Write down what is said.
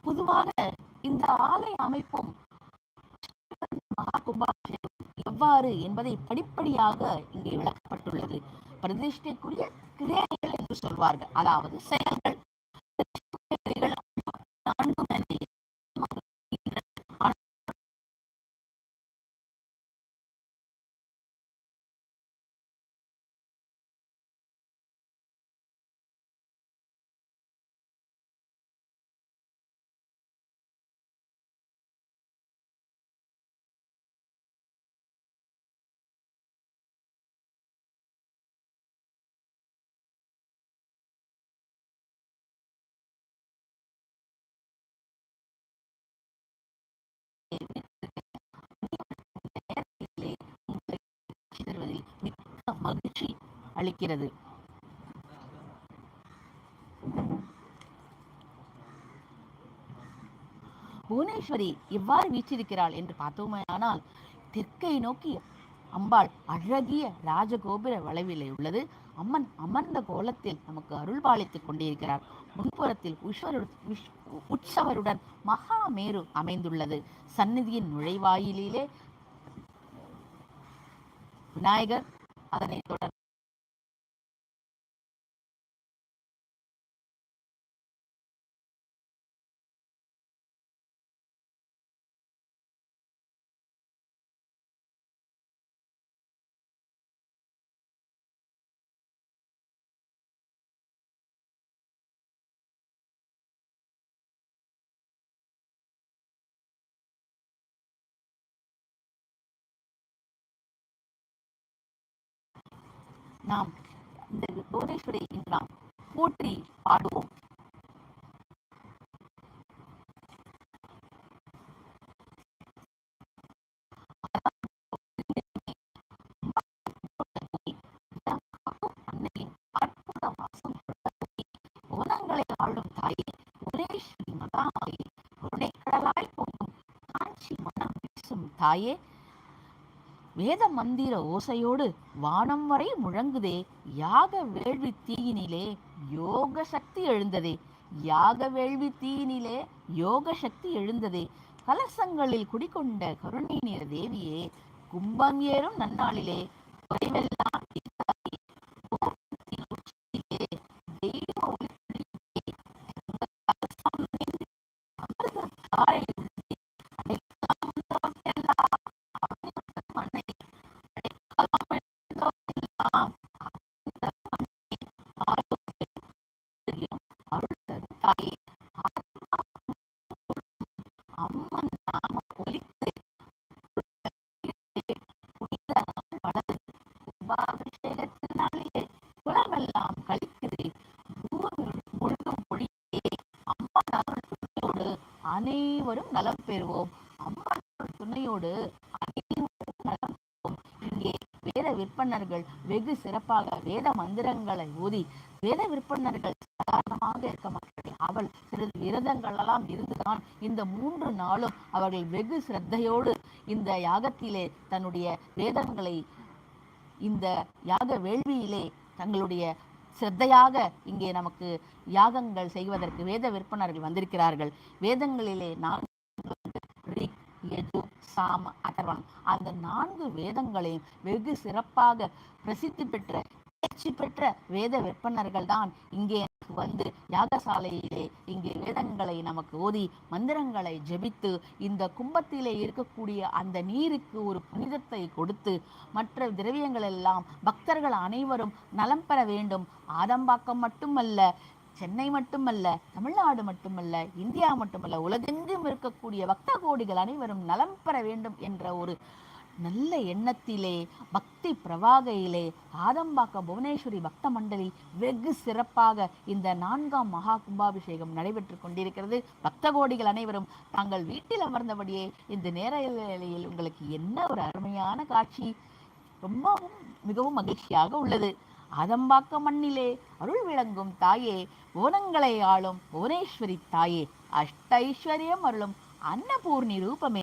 பொதுவாக இந்த ஆலய அமைப்பும் மகா கும்பாபிஷேகம் எவ்வாறு என்பதை படிப்படியாக இங்கே விளக்கப்பட்டுள்ளது. பிரதிஷ்டைக்குரிய கிரியைகள் என்று சொல்வார்கள், அதாவது செயல்கள். மிக்க மகிழ்ச்சி அளிக்கிறது. புவனேஸ்வரி எவ்வாறு வீற்றிருக்கிறாள் என்று பார்த்தோமேயானால், தெற்கை நோக்கி அம்பாள் அழகிய ராஜகோபுர வளைவிலே உள்ளது. அம்மன் அமர்ந்த கோலத்தில் நமக்கு அருள் பாலித்துக் கொண்டிருக்கிறார். முன்புறத்தில் உற்சவருடன் மகாமேரு அமைந்துள்ளது. சந்நிதியின் நுழைவாயிலே விநாயகர், அதனைத் தொடர்ந்து நாம் இந்த புவனேஸ்வரி நாம் போற்றி பாடுவோம். புவனங்களை ஆளும் தாயே, புவனேஸ்வரி மகாமாயே, கடலாய் பொங்கும் காஞ்சி மனம் வீசும் தாயே, வேத மந்திர ஓசையோடு வானம் வரை முழங்குதே யாக வேள்வி தீயினிலே யோக சக்தி எழுந்ததே, யாக வேள்வி தீயினிலே யோக சக்தி எழுந்ததே, கலசங்களில் குடிகொண்ட கருணை நிற தேவியே, கும்பம் ஏறும் நன்னாளிலே குறைவெல்லாம் அம்மன் நாம ஒலித்து கும்பாபிஷேகத்தினாலே குளமெல்லாம் கழிக்குது, முழுதும் பொழியே அம்மன் அருள் துணையோடு அனைவரும் நலம் பெறுவோம். அம்மன் துணையோடு அனைவரும் நலம் பெறுவோம். இங்கே வேத விற்பனர்கள் வெகு சிறப்பாக வேத மந்திரங்களை ஓதி, வேத விற்பனர்கள் சாதாரணமாக இருக்க மாட்டார்கள். அவள் சிறிது விரதங்கள் எல்லாம் இருந்துதான் இந்த 3 நாளும் அவர்கள் வெகு சிரத்தையோடு இந்த யாகத்திலே தன்னுடைய வேதங்களை இந்த யாக வேள்வியிலே தங்களுடைய சிரத்தையாக இங்கே நமக்கு யாகங்கள் செய்வதற்கு வேத விற்பனர்கள் வந்திருக்கிறார்கள். வேதங்களிலே ரிக், யஜு, சாம, அதர்வன் அந்த 4 வேதங்களையும் வெகு சிறப்பாக பிரசித்தி பெற்ற தேர்ச்சி பெற்ற வேத விற்பனர்கள் தான் இங்கே வந்து யாகசாலையிலே இங்கே வேதங்களை நமக்கு ஓதி மந்திரங்களை ஜெபித்து இந்த கும்பத்திலே இருக்கக்கூடிய அந்த நீருக்கு ஒரு புனிதத்தை கொடுத்து மற்ற திரவியங்கள் எல்லாம் பக்தர்கள் அனைவரும் நலம் பெற வேண்டும். ஆதம்பாக்கம் மட்டுமல்ல, சென்னை மட்டுமல்ல, தமிழ்நாடு மட்டுமல்ல, இந்தியா மட்டுமல்ல, உலகெங்கும் இருக்கக்கூடிய பக்த கோடிகள் அனைவரும் நலம் பெற வேண்டும் என்ற ஒரு நல்ல எண்ணத்திலே பக்தி பிரவாகையிலே ஆதம்பாக்கம் புவனேஸ்வரி பக்த மண்டலி வெகு சிறப்பாக இந்த 4ஆம் மகா கும்பாபிஷேகம் நடைபெற்று கொண்டிருக்கிறது. பக்த கோடிகள் அனைவரும் தாங்கள் வீட்டில் அமர்ந்தபடியே இந்த நேரலையில் உங்களுக்கு என்ன ஒரு அருமையான காட்சி, ரொம்பவும் மிகவும் மகிழ்ச்சியாக உள்ளது. ஆதம்பாக்கம் மண்ணிலே அருள் விளங்கும் தாயே, புவனங்களை ஆளும் புவனேஸ்வரி தாயே, அஷ்ட ஐஸ்வர்யம் அருளும் அன்னபூர்ணி ரூபமே.